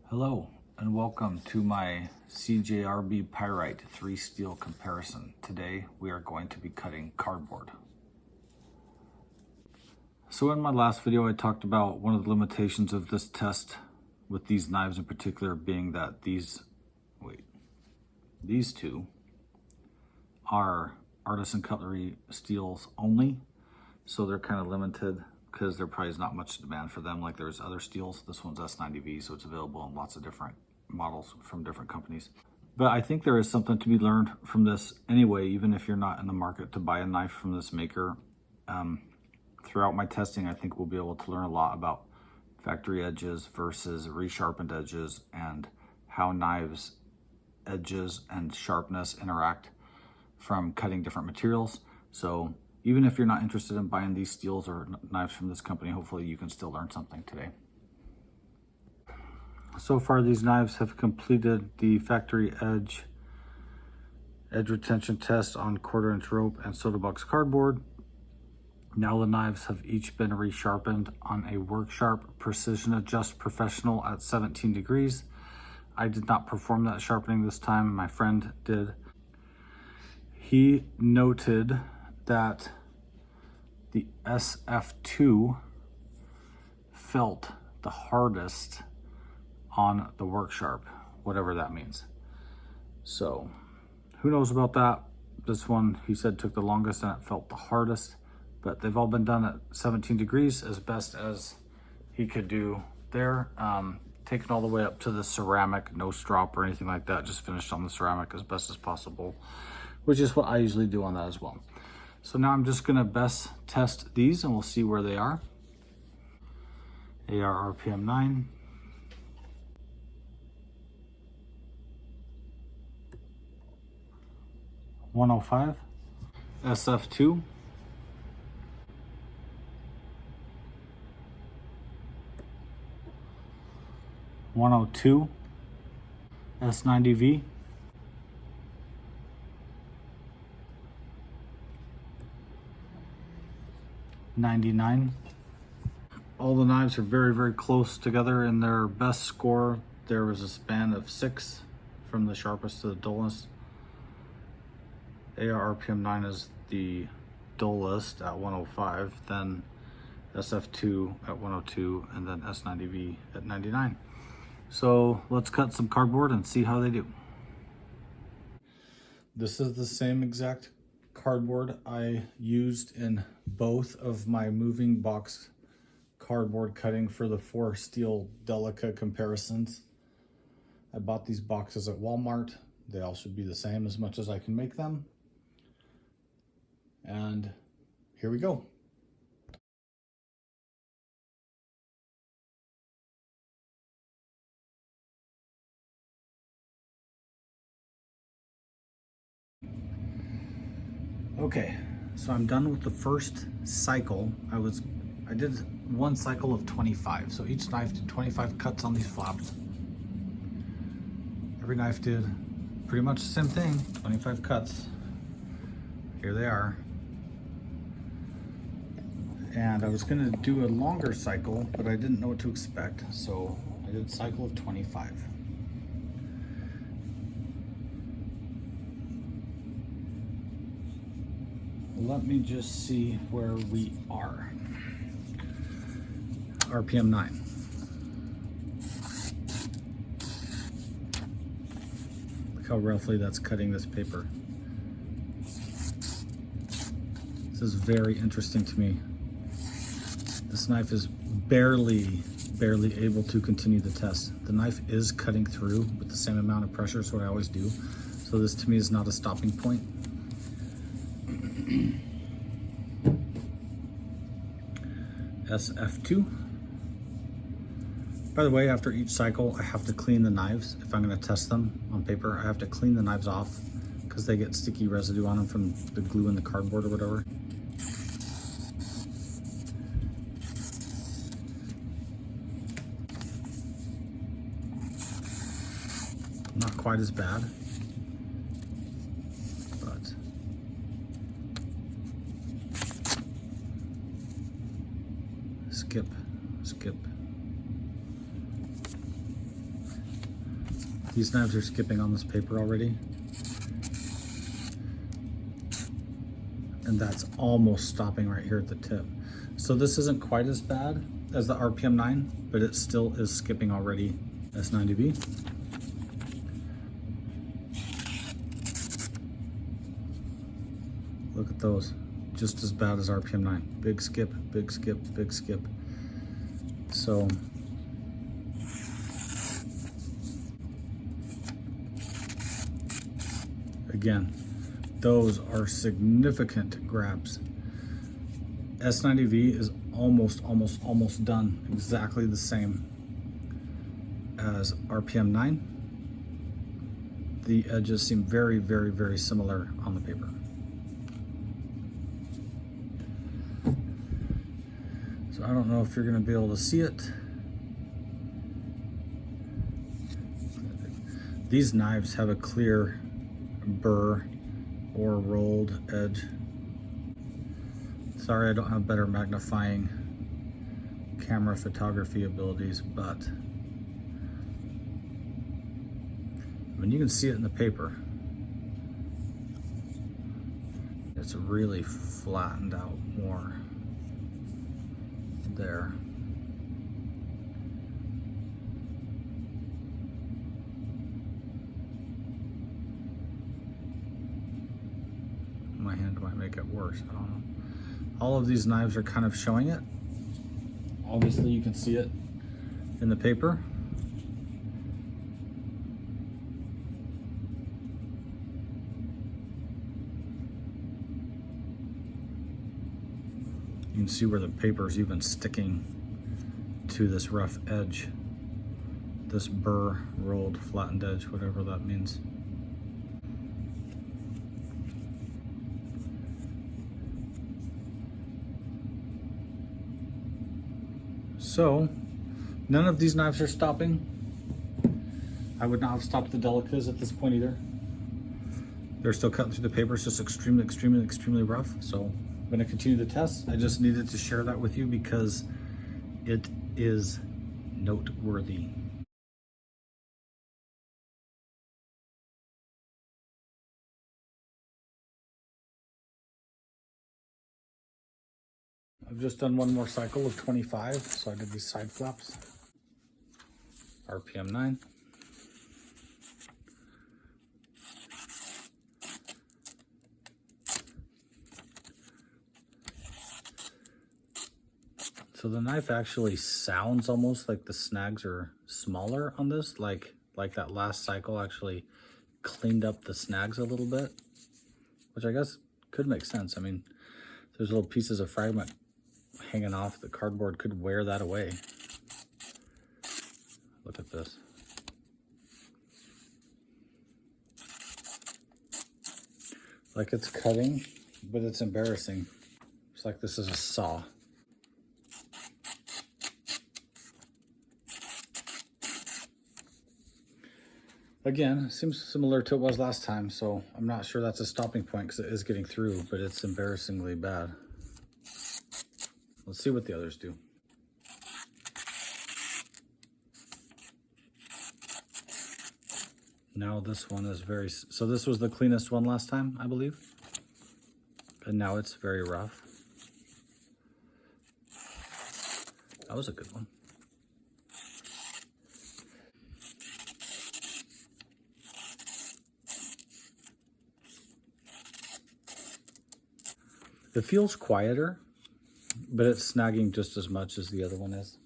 Hello and welcome to my CJRB Pyrite 3 steel comparison. Today we are going to be cutting cardboard. So in my last video I talked about one of the limitations of this test with these knives in particular being that these two are artisan cutlery steels only. So they're kind of limited because there probably is not much demand for them like there's other steels. This one's S90V, so it's available in lots of different models from different companies. But I think there is something to be learned from this anyway, even if you're not in the market to buy a knife from this maker. Throughout my testing, I think we'll be able to learn a lot about factory edges versus resharpened edges and how knives edges and sharpness interact from cutting different materials. So even if you're not interested in buying these steels or knives from this company, hopefully you can still learn something today. So far, these knives have completed the factory edge retention test on 1/4 inch rope and soda box cardboard. Now the knives have each been resharpened on a Work Sharp Precision Adjust Professional at 17 degrees. I did not perform that sharpening this time, my friend did. He noted that the SF2 felt the hardest on the Work Sharp, whatever that means. So who knows about that? This one, he said, took the longest and it felt the hardest, but they've all been done at 17 degrees as best as he could do there. Taken all the way up to the ceramic, no strop or anything like that, just finished on the ceramic as best as possible, which is what I usually do on that as well. So now I'm just gonna best test these and we'll see where they are. AR RPM 9. $105. SF2. $102. S90V. $99. All the knives are very close together in their best score. There was a span of 6 from the sharpest to the dullest. AR RPM 9 is the dullest at 105, then SF2 at 102, and then S90V at 99. So let's cut some cardboard and see how they do. This is the same exact cardboard I used in both of my moving box cardboard cutting for the 4 steel Delica comparisons. I bought these boxes at Walmart. They all should be the same as much as I can make them. And here we go. Okay, so I'm done with the first cycle. I did one cycle of 25. So each knife did 25 cuts on these flaps. Every knife did pretty much the same thing, 25 cuts. Here they are. And I was gonna do a longer cycle, but I didn't know what to expect. So I did a cycle of 25. Let me just see where we are. RPM 9. Look how roughly that's cutting this paper. This is very interesting to me. This knife is barely able to continue the test. The knife is cutting through with the same amount of pressure, so I always do. So this to me is not a stopping point. SF2. By the way, after each cycle, I have to clean the knives. If I'm going to test them on paper, I have to clean the knives off because they get sticky residue on them from the glue in the cardboard or whatever. Not quite as bad, but skip. These knives are skipping on this paper already. And that's almost stopping right here at the tip. So this isn't quite as bad as the RPM 9, but it still is skipping already. S90B. Look at those, just as bad as RPM 9. Big skip, big skip, big skip. So again, those are significant grabs. S90V is almost done, exactly the same as RPM 9. The edges seem very similar on the paper. So I don't know if you're going to be able to see it. These knives have a clear burr or rolled edge. Sorry, I don't have better magnifying camera photography abilities, but I mean, you can see it in the paper. It's really flattened out more there. My hand might make it worse, I don't know. All of these knives are kind of showing it. Obviously you can see it in the paper. You can see where the paper is even sticking to this rough edge, this burr, rolled, flattened edge, whatever that means. So, none of these knives are stopping. I would not have stopped the Delicas at this point either. They're still cutting through the paper. It's just extremely rough. So I'm going to continue the test. I just needed to share that with you because it is noteworthy. I've just done one more cycle of 25, so I did these side flaps. RPM 9. So the knife actually sounds almost like the snags are smaller on this, like that last cycle actually cleaned up the snags a little bit, which I guess could make sense. I mean, there's little pieces of fragment hanging off. The cardboard could wear that away. Look at this. Like it's cutting, but it's embarrassing. It's like this is a saw. Again, seems similar to what it was last time, so I'm not sure that's a stopping point because it is getting through, but it's embarrassingly bad. Let's see what the others do. Now this one is very, so this was the cleanest one last time, I believe. And now it's very rough. That was a good one. It feels quieter, but it's snagging just as much as the other one is.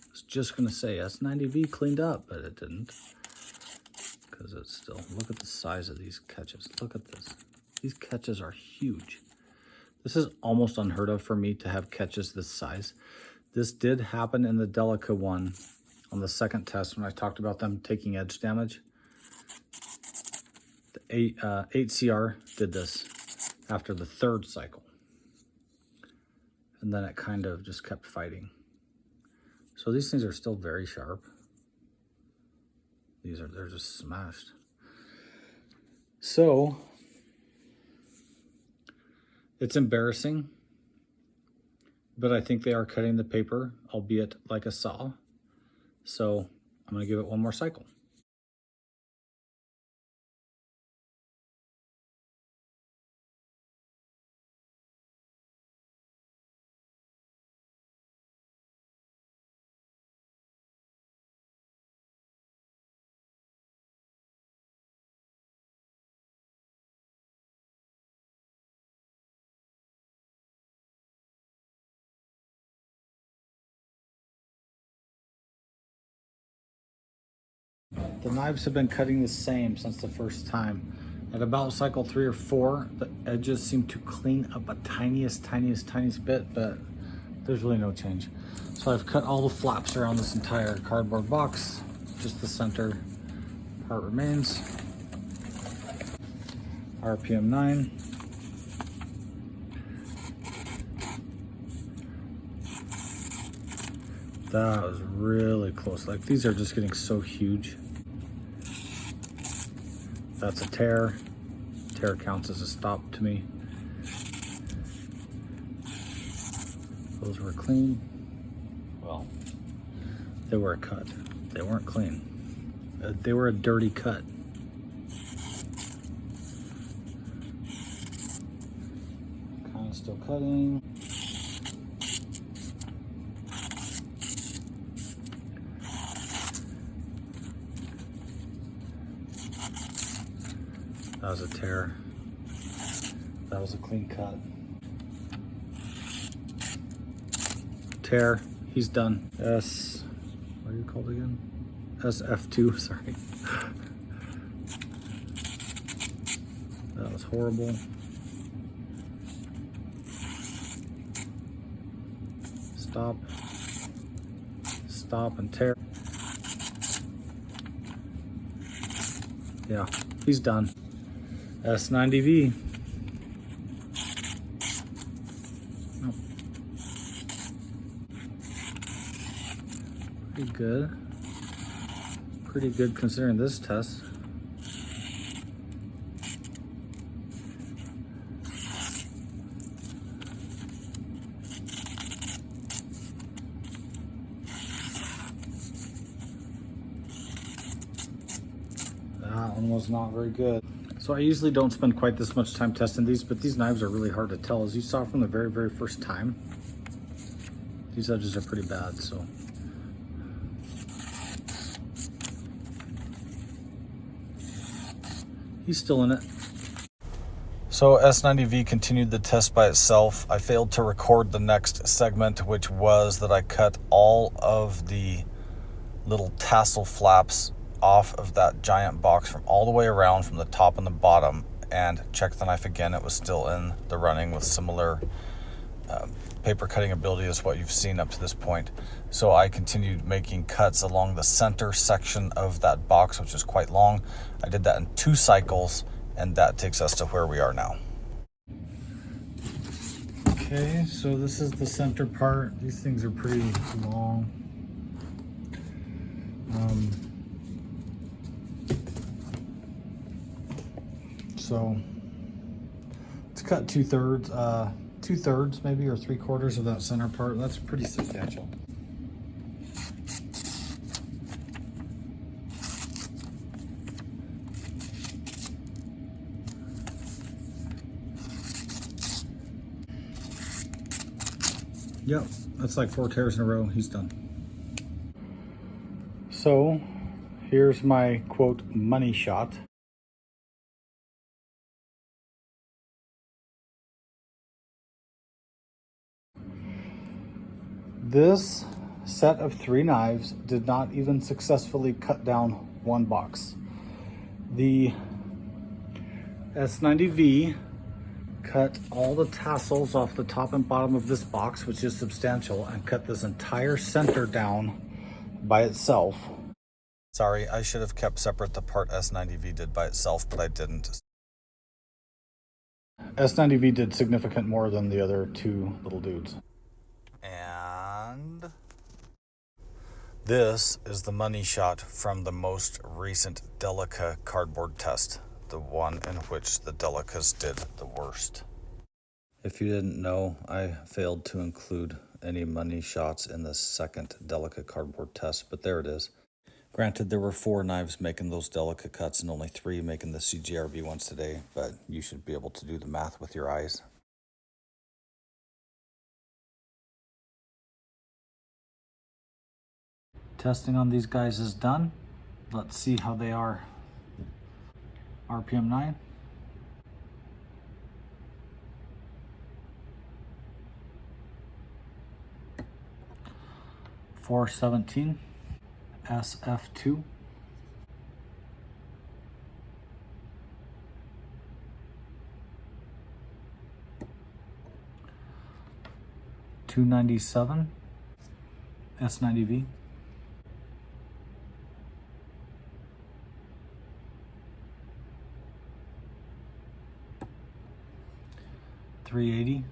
I was just gonna say S90V cleaned up, but it didn't. Because it's still, look at the size of these catches. Look at this. These catches are huge. This is almost unheard of for me to have catches this size. This did happen in the Delica one on the second test when I talked about them taking edge damage. The 8CR did this after the third cycle. And then it kind of just kept fighting. So these things are still very sharp. They're just smashed. So it's embarrassing but I think they are cutting the paper, albeit like a saw. So I'm gonna give it one more cycle. The knives have been cutting the same since the first time. At about cycle 3 or 4, the edges seem to clean up a tiniest bit, but there's really no change. So I've cut all the flaps around this entire cardboard box. Just the center part remains. RPM 9. That was really close. Like, these are just getting so huge. That's a tear. Tear counts as a stop to me. Those were clean. Well, they were a cut. They weren't clean. They were a dirty cut. Kind of still cutting. That was a tear. That was a clean cut. Tear. He's done. What are you called again? SF2, sorry. That was horrible. Stop. Stop and tear. Yeah, he's done. S90V. Oh. Pretty good. Pretty good considering this test. That one was not very good. So I usually don't spend quite this much time testing these, but these knives are really hard to tell. As you saw from the very first time, these edges are pretty bad, so. He's still in it. So S90V continued the test by itself. I failed to record the next segment, which was that I cut all of the little tassel flaps off of that giant box from all the way around, from the top and the bottom, and checked the knife again. It was still in the running with similar paper cutting ability as what you've seen up to this point. So I continued making cuts along the center section of that box, which is quite long. I did that in 2 cycles, and that takes us to where we are now. Okay, so this is the center part. These things are pretty long. So let's cut 2/3 maybe, or 3/4 of that center part. That's pretty substantial. Yep, that's like 4 tears in a row. He's done. So here's my quote money shot. This set of 3 knives did not even successfully cut down 1 box. The S90V cut all the tassels off the top and bottom of this box, which is substantial, and cut this entire center down by itself. Sorry, I should have kept separate the part S90V did by itself, but I didn't. S90V did significant more than the other 2 little dudes. And this is the money shot from the most recent Delica cardboard test, the one in which the Delicas did the worst. If you didn't know, I failed to include any money shots in the second delicate cardboard test, but there it is. Granted, there were 4 knives making those delicate cuts and only 3 making the CJRB ones today, but you should be able to do the math with your eyes. Testing on these guys is done. Let's see how they are. RPM 9. $4.17. SF2. $2.97. S90V. $3.80.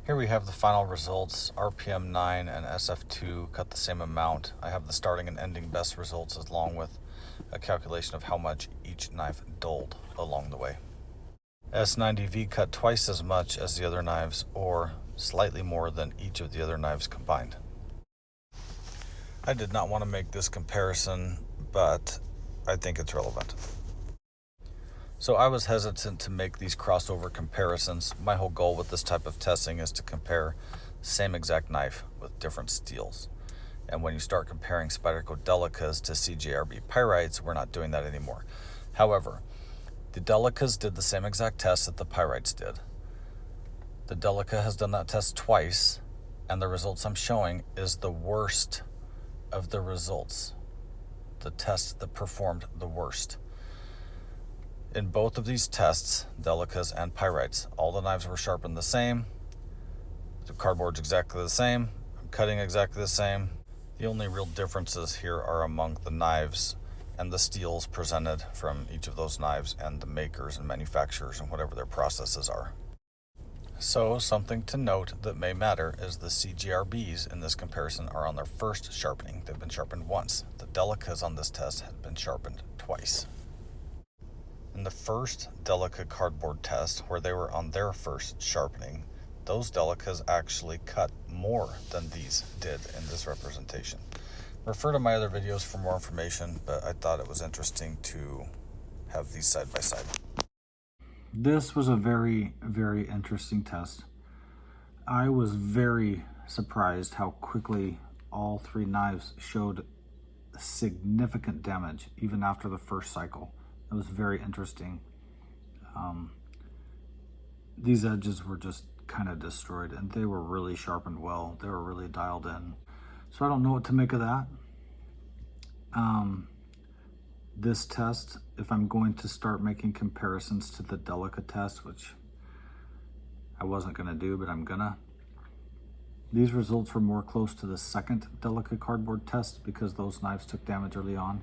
Here we have the final results. RPM 9 and SF2 cut the same amount. I have the starting and ending best results along with a calculation of how much each knife dulled along the way. S90V cut twice as much as the other knives, or slightly more than each of the other knives combined. I did not want to make this comparison, but I think it's relevant. So I was hesitant to make these crossover comparisons. My whole goal with this type of testing is to compare same exact knife with different steels. And when you start comparing Spyderco Delicas to CJRB Pyrites, we're not doing that anymore. However, the Delicas did the same exact test that the Pyrites did. The Delica has done that test twice, and the results I'm showing is the worst of the results. The test that performed the worst. In both of these tests, Delicas and Pyrites, all the knives were sharpened the same. The cardboard's exactly the same. Cutting exactly the same. The only real differences here are among the knives and the steels presented from each of those knives and the makers and manufacturers and whatever their processes are. So something to note that may matter is the CJRBs in this comparison are on their first sharpening. They've been sharpened once. The Delicas on this test had been sharpened twice. In the first Delica cardboard test, where they were on their first sharpening, those Delicas actually cut more than these did in this representation. Refer to my other videos for more information, but I thought it was interesting to have these side by side. This was a very, very interesting test. I was very surprised how quickly all 3 knives showed significant damage, even after the first cycle. It was very interesting. These edges were just kind of destroyed, and they were really sharpened well. They were really dialed in. So I don't know what to make of that. This test, if I'm going to start making comparisons to the Delica test, which I wasn't going to do, but I'm gonna. These results were more close to the second Delica cardboard test because those knives took damage early on.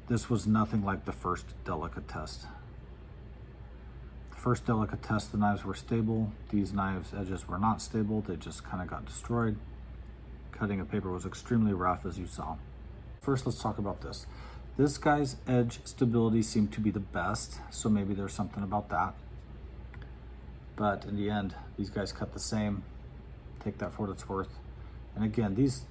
This was nothing like the first Delica test. The first Delica test, the knives were stable. These knives' edges were not stable. They just kind of got destroyed. Cutting of paper was extremely rough, as you saw. First, let's talk about this. This guy's edge stability seemed to be the best, so maybe there's something about that. But in the end, these guys cut the same. Take that for what it's worth. And again, these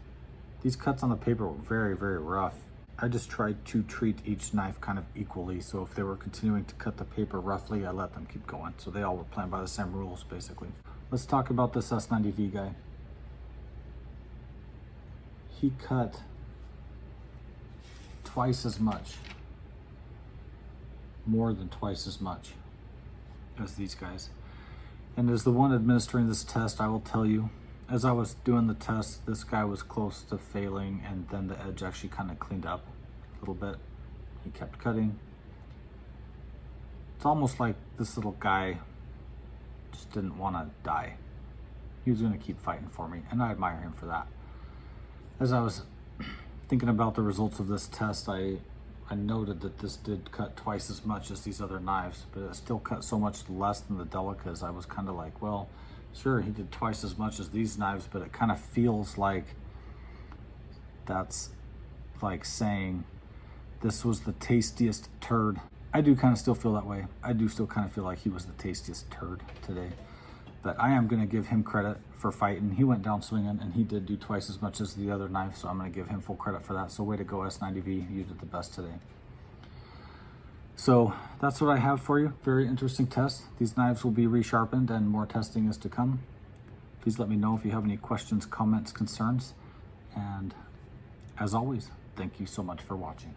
cuts on the paper were very, very rough. I just tried to treat each knife kind of equally, so if they were continuing to cut the paper roughly, I let them keep going. So they all were playing by the same rules, basically. Let's talk about this S90V guy. He cut twice as much, more than twice as much as these guys. And as the one administering this test, I will tell you, as I was doing the test, this guy was close to failing, and then the edge actually kind of cleaned up a little bit. He kept cutting. It's almost like this little guy just didn't want to die. He was going to keep fighting for me, and I admire him for that. As I was thinking about the results of this test, I noted that this did cut twice as much as these other knives, but it still cut so much less than the Delicas. I was kind of like, well, sure, he did twice as much as these knives, but it kind of feels like that's like saying this was the tastiest turd. I do kind of still feel that way. I do still kind of feel like he was the tastiest turd today. But I am going to give him credit for fighting. He went down swinging, and he did do twice as much as the other knife, so I'm going to give him full credit for that. So way to go, S90V. You did the best today. So that's what I have for you. Very interesting test. These knives will be resharpened, and more testing is to come. Please let me know if you have any questions, comments, concerns. And as always, thank you so much for watching.